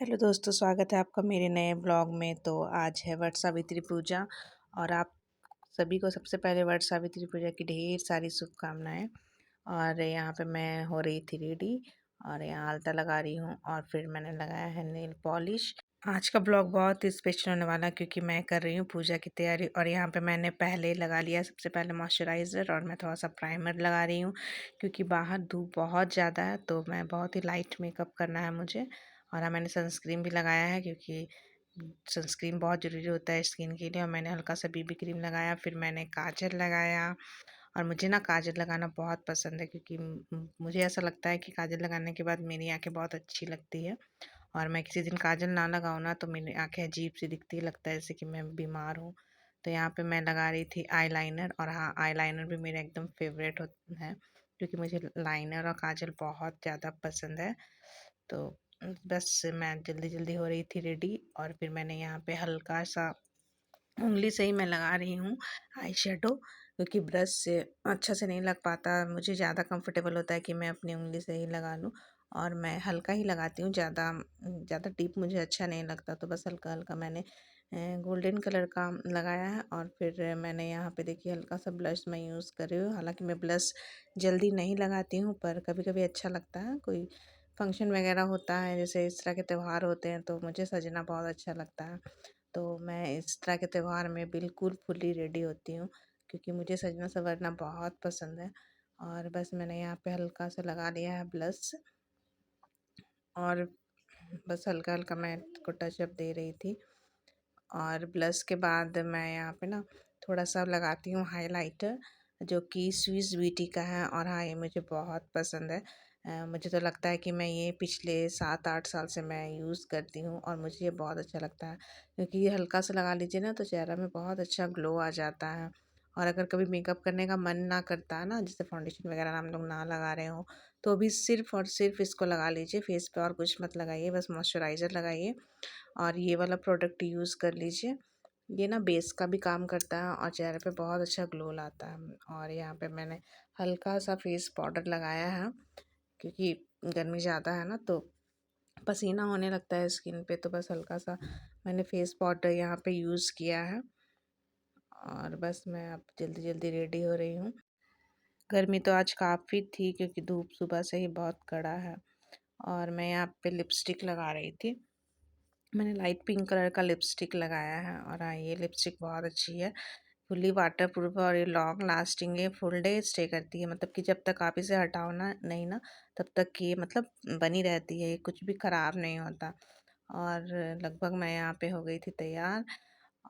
Hello दोस्तों, स्वागत है आपका मेरे नए ब्लॉग में। तो आज है वट सावित्री पूजा और आप सभी को सबसे पहले वट सावित्री पूजा की ढेर सारी शुभकामनाएं। और यहाँ पे मैं हो रही थी रेडी और यहाँ आलता लगा रही हूँ और फिर मैंने लगाया है नेल पॉलिश। आज का ब्लॉग बहुत ही स्पेशल होने वाला है क्योंकि मैं कर रही हूँ पूजा की तैयारी। और यहाँ पे मैंने पहले लगा लिया सबसे पहले मॉइस्चराइज़र और मैं थोड़ा सा प्राइमर लगा रही हूँ क्योंकि बाहर धूप बहुत ज़्यादा है, तो मैं बहुत ही लाइट मेकअप करना है मुझे। और हाँ, मैंने सनस्क्रीन भी लगाया है क्योंकि सनस्क्रीन बहुत ज़रूरी होता है स्किन के लिए। और मैंने हल्का सा बीबी क्रीम लगाया, फिर मैंने काजल लगाया। और मुझे ना काजल लगाना बहुत पसंद है क्योंकि मुझे ऐसा लगता है कि काजल लगाने के बाद मेरी आंखें बहुत अच्छी लगती है। और मैं किसी दिन काजल ना लगाऊँ ना तो मेरी आंखें अजीब सी दिखती है, लगता है जैसे कि मैं बीमार हूँ। तो यहाँ पे मैं लगा रही थी आईलाइनर। और हाँ, आईलाइनर भी मेरा एकदम फेवरेट है क्योंकि मुझे लाइनर और काजल बहुत ज़्यादा पसंद है। तो बस मैं जल्दी जल्दी हो रही थी रेडी और फिर मैंने यहाँ पे हल्का सा उंगली से ही मैं लगा रही हूँ आई शेडो क्योंकि ब्रश से अच्छा से नहीं लग पाता। मुझे ज़्यादा कंफर्टेबल होता है कि मैं अपनी उंगली से ही लगा लूँ और मैं हल्का ही लगाती हूँ, ज़्यादा ज़्यादा डीप मुझे अच्छा नहीं लगता। तो बस हल्का हल्का मैंने गोल्डन कलर का लगाया है। और फिर मैंने यहाँ पे देखिए हल्का सा ब्लश मैं यूज़ कर रही हूँ। हालांकि मैं ब्लश जल्दी नहीं लगाती हूँ पर कभी कभी अच्छा लगता है, कोई फंक्शन वगैरह होता है जैसे इस तरह के त्यौहार होते हैं तो मुझे सजना बहुत अच्छा लगता है। तो मैं इस तरह के त्यौहार में बिल्कुल फुली रेडी होती हूँ क्योंकि मुझे सजना संवरना बहुत पसंद है। और बस मैंने यहाँ पे हल्का सा लगा लिया है ब्लश और बस हल्का हल्का मैं इसको टचअप दे रही थी। और ब्लश के बाद मैं यहाँ पे ना थोड़ा सा लगाती हूँ हाइलाइटर जो कि स्विस ब्यूटी का है। और हाँ, ये मुझे बहुत पसंद है। मुझे तो लगता है कि मैं ये पिछले 7-8 साल से मैं यूज़ करती हूँ और मुझे ये बहुत अच्छा लगता है क्योंकि ये हल्का सा लगा लीजिए ना तो चेहरा में बहुत अच्छा ग्लो आ जाता है। और अगर कभी मेकअप करने का मन ना करता है ना, जैसे फाउंडेशन वगैरह हम लोग ना लगा रहे हो, तो भी सिर्फ और सिर्फ इसको लगा लीजिए फेस पे और कुछ मत लगाइए, बस मॉइस्चराइज़र लगाइए और ये वाला प्रोडक्ट यूज़ कर लीजिए। ये ना बेस का भी काम करता है और चेहरे पे बहुत अच्छा ग्लो लाता है। और यहाँ पे मैंने हल्का सा फेस पाउडर लगाया है क्योंकि गर्मी ज़्यादा है ना तो पसीना होने लगता है स्किन पे, तो बस हल्का सा मैंने फेस पाउडर यहाँ पे यूज़ किया है। और बस मैं अब जल्दी जल्दी रेडी हो रही हूँ। गर्मी तो आज काफ़ी थी क्योंकि धूप सुबह से ही बहुत कड़ा है। और मैं यहाँ पे लिपस्टिक लगा रही थी, मैंने लाइट पिंक कलर का लिपस्टिक लगाया है। और हाँ, ये लिपस्टिक बहुत अच्छी है, फुली वाटर प्रूफ है और ये लॉन्ग लास्टिंग है, फुल डे स्टे करती है। मतलब कि जब तक आप इसे हटाओ ना नहीं ना तब तक ये मतलब बनी रहती है, ये कुछ भी ख़राब नहीं होता। और लगभग मैं यहाँ पे हो गई थी तैयार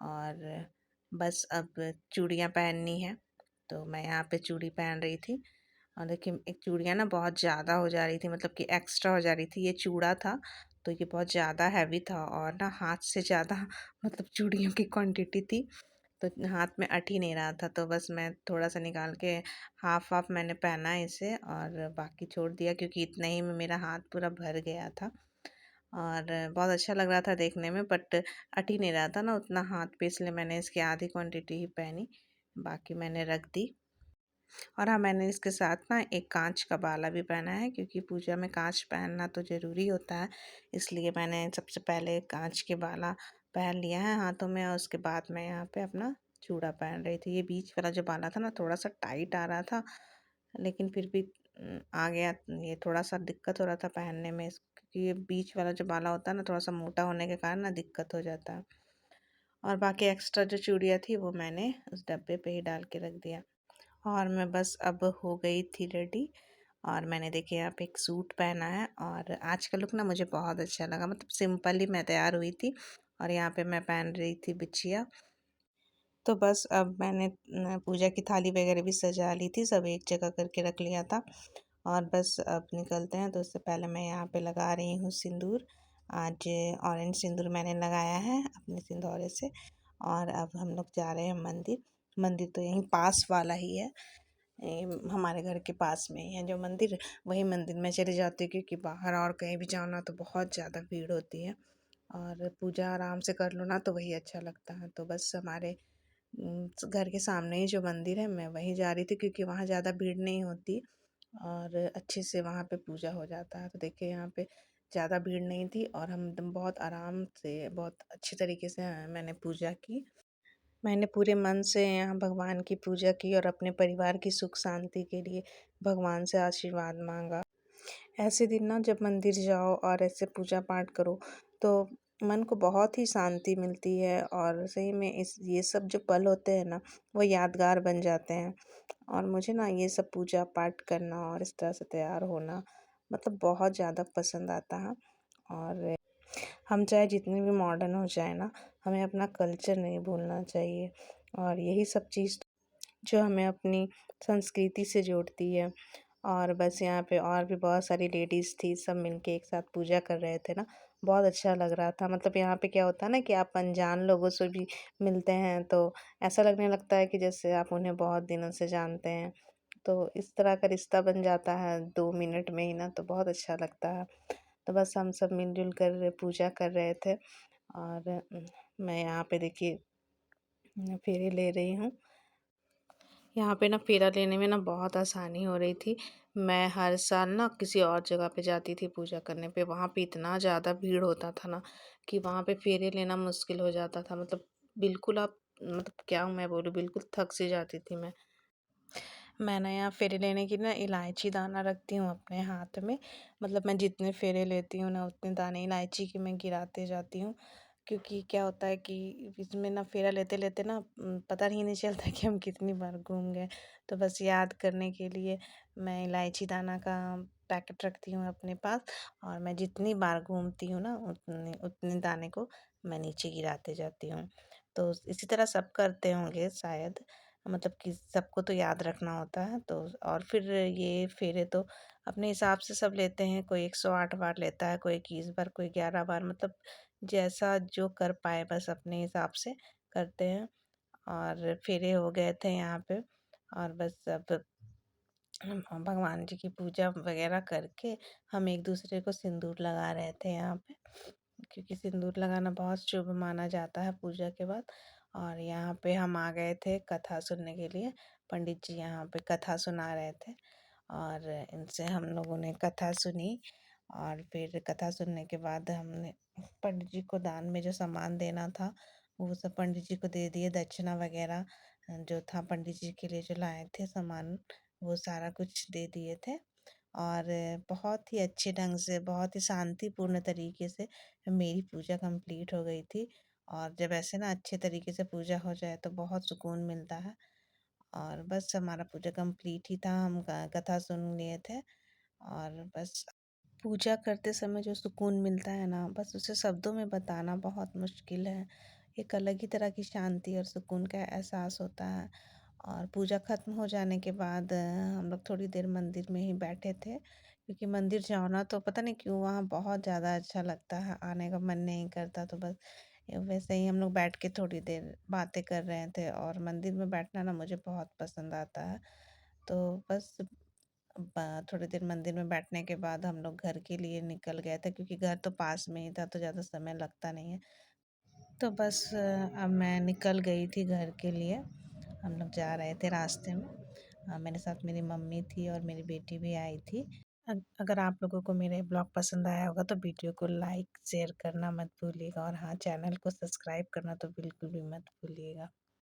और बस अब चूड़ियाँ पहननी है। तो मैं यहाँ पे चूड़ी पहन रही थी और देखिए एक चूड़ियाँ ना बहुत ज़्यादा हो जा रही थी, मतलब कि एक्स्ट्रा हो जा रही थी। ये चूड़ा था तो ये बहुत ज़्यादा हैवी था और ना हाथ से ज़्यादा मतलब चूड़ियों की क्वांटिटी थी तो हाथ में अट ही नहीं रहा था। तो बस मैं थोड़ा सा निकाल के हाफ हाफ मैंने पहना इसे और बाकी छोड़ दिया क्योंकि इतना ही में मेरा हाथ पूरा भर गया था। और बहुत अच्छा लग रहा था देखने में बट अट ही नहीं रहा था ना उतना हाथ पे, इसलिए मैंने इसकी आधी क्वांटिटी ही पहनी, बाकी मैंने रख दी। और हाँ, मैंने इसके साथ ना एक कांच का बाला भी पहना है क्योंकि पूजा में कांच पहनना तो ज़रूरी होता है, इसलिए मैंने सबसे पहले कांच के बाला पहन लिया है हाथों में और उसके बाद मैं यहाँ पे अपना चूड़ा पहन रही थी। ये बीच वाला जो बाला था ना थोड़ा सा टाइट आ रहा था लेकिन फिर भी आ गया। ये थोड़ा सा दिक्कत हो रहा था पहनने में क्योंकि ये बीच वाला जो बाला होता है ना थोड़ा सा मोटा होने के कारण ना दिक्कत हो जाता है। और बाकी एक्स्ट्रा जो चूड़ियाँ थी वो मैंने उस डब्बे पे ही डाल के रख दिया। और मैं बस अब हो गई थी रेडी और मैंने देखिए यहाँ पे एक सूट पहना है और आज का लुक ना मुझे बहुत अच्छा लगा, मतलब सिंपल ही मैं तैयार हुई थी और यहाँ पे मैं पहन रही थी बिछिया। तो बस अब मैंने पूजा की थाली वगैरह भी सजा ली थी, सब एक जगह करके रख लिया था और बस अब निकलते हैं। तो उससे पहले मैं यहाँ पे लगा रही हूँ सिंदूर। आज ऑरेंज सिंदूर मैंने लगाया है अपने सिंदूरे से। और अब हम लोग जा रहे हैं मंदिर। मंदिर तो यहीं पास वाला ही है, हमारे घर के पास में ही है जो मंदिर, वही मंदिर में चले जाती हूँ क्योंकि बाहर और कहीं भी जाओ ना तो बहुत ज़्यादा भीड़ होती है और पूजा आराम से कर लो ना तो वही अच्छा लगता है। तो बस हमारे घर के सामने ही जो मंदिर है मैं वहीं जा रही थी क्योंकि वहाँ ज़्यादा भीड़ नहीं होती और अच्छे से वहाँ पे पूजा हो जाता है। तो देखिए यहाँ पे ज़्यादा भीड़ नहीं थी और हम एकदम बहुत आराम से बहुत अच्छे तरीके से मैंने पूजा की। मैंने पूरे मन से यहाँ भगवान की पूजा की और अपने परिवार की सुख शांति के लिए भगवान से आशीर्वाद मांगा। ऐसे दिन ना जब मंदिर जाओ और ऐसे पूजा पाठ करो तो मन को बहुत ही शांति मिलती है और सही में इस ये सब जो पल होते हैं ना वो यादगार बन जाते हैं। और मुझे ना ये सब पूजा पाठ करना और इस तरह से तैयार होना मतलब बहुत ज़्यादा पसंद आता है। और हम चाहे जितने भी मॉडर्न हो जाए ना, हमें अपना कल्चर नहीं भूलना चाहिए और यही सब चीज़ जो हमें अपनी संस्कृति से जोड़ती है। और बस यहाँ पे और भी बहुत सारी लेडीज़ थी, सब मिलके एक साथ पूजा कर रहे थे ना, बहुत अच्छा लग रहा था। मतलब यहाँ पे क्या होता है ना कि आप अनजान लोगों से भी मिलते हैं तो ऐसा लगने लगता है कि जैसे आप उन्हें बहुत दिनों से जानते हैं। तो इस तरह का रिश्ता बन जाता है 2 मिनट में ही ना, तो बहुत अच्छा लगता है। तो बस हम सब मिल-जुल कर पूजा कर रहे थे और मैं यहाँ पे देखिए फेरे ले रही हूँ। यहाँ पे ना फेरा लेने में ना बहुत आसानी हो रही थी। मैं हर साल ना किसी और जगह पे जाती थी पूजा करने पे, वहाँ पे इतना ज़्यादा भीड़ होता था ना कि वहाँ पे फेरे लेना मुश्किल हो जाता था। मतलब बिल्कुल आप मतलब क्या मैं बोलूँ, बिल्कुल थक सी जाती थी मैं। मैं ना यहाँ फेरे लेने की ना इलायची दाना रखती हूँ अपने हाथ में। मतलब मैं जितने फेरे लेती हूँ ना उतने दाने इलायची के मैं गिराते जाती हूँ। क्योंकि क्या होता है कि इसमें ना फेरा लेते लेते ना पता ही नहीं चलता कि हम कितनी बार घूम गए। तो बस याद करने के लिए मैं इलायची दाना का पैकेट रखती हूँ अपने पास और मैं जितनी बार घूमती हूँ ना उतने उतने दाने को मैं नीचे गिराते जाती हूँ। तो इसी तरह सब करते होंगे शायद, मतलब कि सबको तो याद रखना होता है। तो और फिर ये फेरे तो अपने हिसाब से सब लेते हैं, कोई 108 बार लेता है, कोई 21 बार, कोई 11 बार, मतलब जैसा जो कर पाए बस अपने हिसाब से करते हैं। और फेरे हो गए थे यहाँ पे और बस अब हम भगवान जी की पूजा वगैरह करके हम एक दूसरे को सिंदूर लगा रहे थे यहाँ पे, क्योंकि सिंदूर लगाना बहुत शुभ माना जाता है पूजा के बाद। और यहाँ पे हम आ गए थे कथा सुनने के लिए। पंडित जी यहाँ पे कथा सुना रहे थे और इनसे हम लोगों ने कथा सुनी। और फिर कथा सुनने के बाद हमने पंडित जी को दान में जो सामान देना था वो सब पंडित जी को दे दिए, दक्षिणा वगैरह जो था पंडित जी के लिए जो लाए थे सामान वो सारा कुछ दे दिए थे। और बहुत ही अच्छे ढंग से बहुत ही शांतिपूर्ण तरीके से मेरी पूजा कंप्लीट हो गई थी। और जब ऐसे ना अच्छे तरीके से पूजा हो जाए तो बहुत सुकून मिलता है। और बस हमारा पूजा कंप्लीट ही था, हम कथा सुन लिए थे और बस पूजा करते समय जो सुकून मिलता है ना बस उसे शब्दों में बताना बहुत मुश्किल है। एक अलग ही तरह की शांति और सुकून का एहसास होता है। और पूजा खत्म हो जाने के बाद हम लोग थोड़ी देर मंदिर में ही बैठे थे, क्योंकि मंदिर जाओ ना तो पता नहीं क्यों वहाँ बहुत ज़्यादा अच्छा लगता है, आने का मन नहीं करता। तो बस वैसे ही हम लोग बैठ के थोड़ी देर बातें कर रहे थे और मंदिर में बैठना ना मुझे बहुत पसंद आता है। तो बस थोड़ी देर मंदिर में बैठने के बाद हम लोग घर के लिए निकल गए थे, क्योंकि घर तो पास में ही था तो ज़्यादा समय लगता नहीं है। तो बस अब मैं निकल गई थी घर के लिए। हम लोग जा रहे थे रास्ते में। मेरे साथ मेरी मम्मी थी और मेरी बेटी भी आई थी। अगर आप लोगों को मेरे ब्लॉग पसंद आया होगा तो वीडियो को लाइक शेयर करना मत भूलिएगा और हाँ, चैनल को सब्सक्राइब करना तो बिल्कुल भी मत भूलिएगा।